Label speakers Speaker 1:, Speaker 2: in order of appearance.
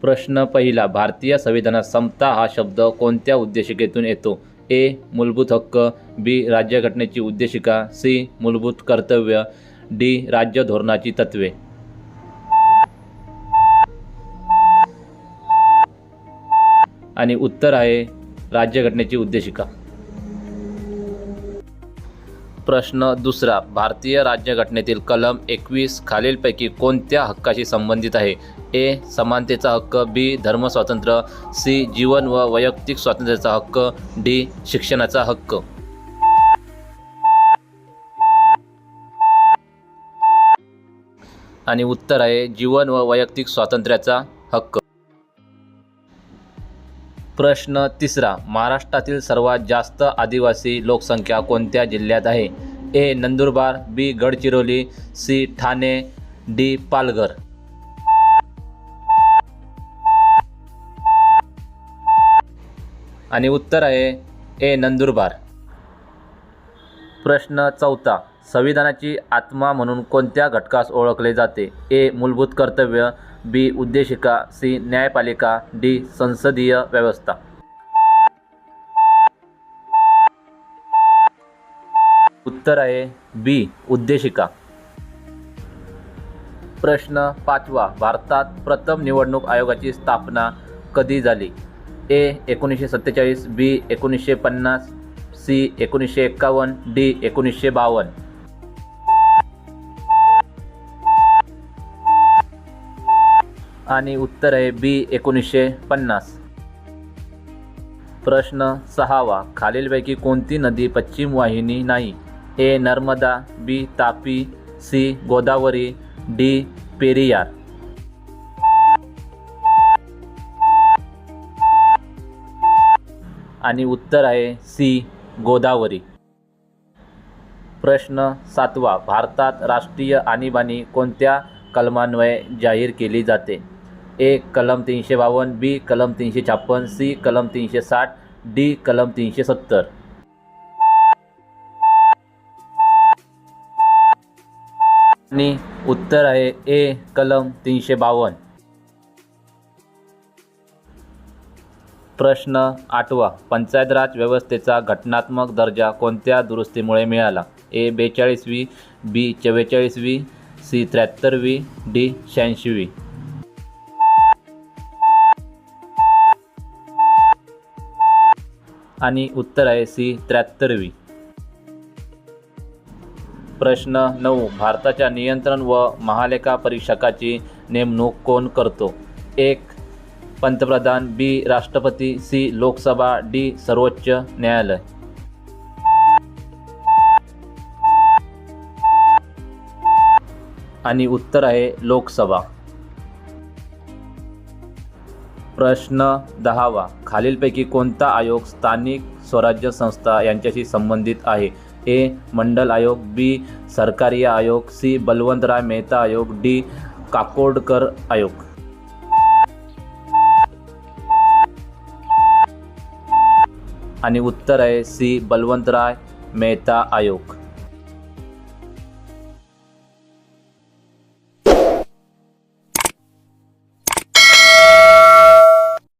Speaker 1: प्रश्न पहिला. भारतीय संविधानात समता हा शब्द कोणत्या उद्देशिकेतून येतो? ए. मूलभूत हक्क. बी. राज्यघटनेची उद्देशिका. सी. मूलभूत कर्तव्य. डी. राज्य धोरणाची तत्त्वे. आणि उत्तर आहे राज्यघटनेची उद्देशिका. प्रश्न दुसरा. भारतीय राज्यघटनेतील कलम 21 खालीलपैकी कोणत्या हक्काशी संबंधित आहे? ए. समानतेचा हक्क. बी. धर्मस्वातंत्र्य. सी. जीवन व वैयक्तिक स्वातंत्र्याचा हक्क. डी. शिक्षणाचा हक्क. आणि उत्तर आहे जीवन व वैयक्तिक स्वातंत्र्याचा हक्क. प्रश्न तिसरा. महाराष्ट्रातील सर्वात जास्त आदिवासी लोकसंख्या कोणत्या जिल्ह्यात आहे? ए. नंदुरबार. बी. गडचिरोली. सी. ठाणे. डी. पालघर. आणि उत्तर आहे ए. नंदुरबार. प्रश्न चौथा. संविधानाची आत्मा म्हणून कोणत्या घटकास ओळखले जाते? ए. मूलभूत कर्तव्य. बी. उद्देशिका. सी. न्यायपालिका. डी. संसदीय व्यवस्था. उत्तर आहे बी. उद्देशिका. प्रश्न पाचवा. भारतात प्रथम निवडणूक आयोगाची स्थापना कधी झाली? ए. 1947. बी. 1950. सी. 1951. डी. 1952. आणि उत्तर आहे बी. 1950. प्रश्न सहावा. खालीलपैकी कोणती नदी पश्चिम वाहिनी नाही? ए. नर्मदा. बी. तापी. सी. गोदावरी. डी. पेरियार. आणि उत्तर आहे सी. गोदावरी. प्रश्न सातवा. भारतात राष्ट्रीय आणीबाणी कोणत्या कलमान्वये जाहीर केली जाते? ए. कलम 352. बी. कलम 356. सी. कलम 360. डी. कलम 370. आणि उत्तर आहे ए. कलम 352. प्रश्न आठवा. पंचायत राज व्यवस्थेचा घटनात्मक दर्जा कोणत्या दुरुस्तीमुळे मिळाला? ए. 42वी. बी. 44वी. सी. 73वी. डी. 86वी. आणि उत्तर आहे सी. 73वी. प्रश्न 9. भारताच्या नियंत्रण व महालेखा परीक्षकाची नेमणूक कोण करतो? एक. पंतप्रधान. बी. राष्ट्रपती. सी. लोकसभा. डी. सर्वोच्च न्यायालय. आणि उत्तर आहे लोकसभा. प्रश्न 10वा. खालीलपैकी कोणता आयोग स्थानिक स्वराज्य संस्था यांच्याशी संबंधित आहे? ए. मंडल आयोग. बी. सरकारी आयोग. सी. बलवंतराय मेहता आयोग. डी. काकोडकर आयोग. आणि उत्तर आहे सी. बलवंतराय मेहता आयोग.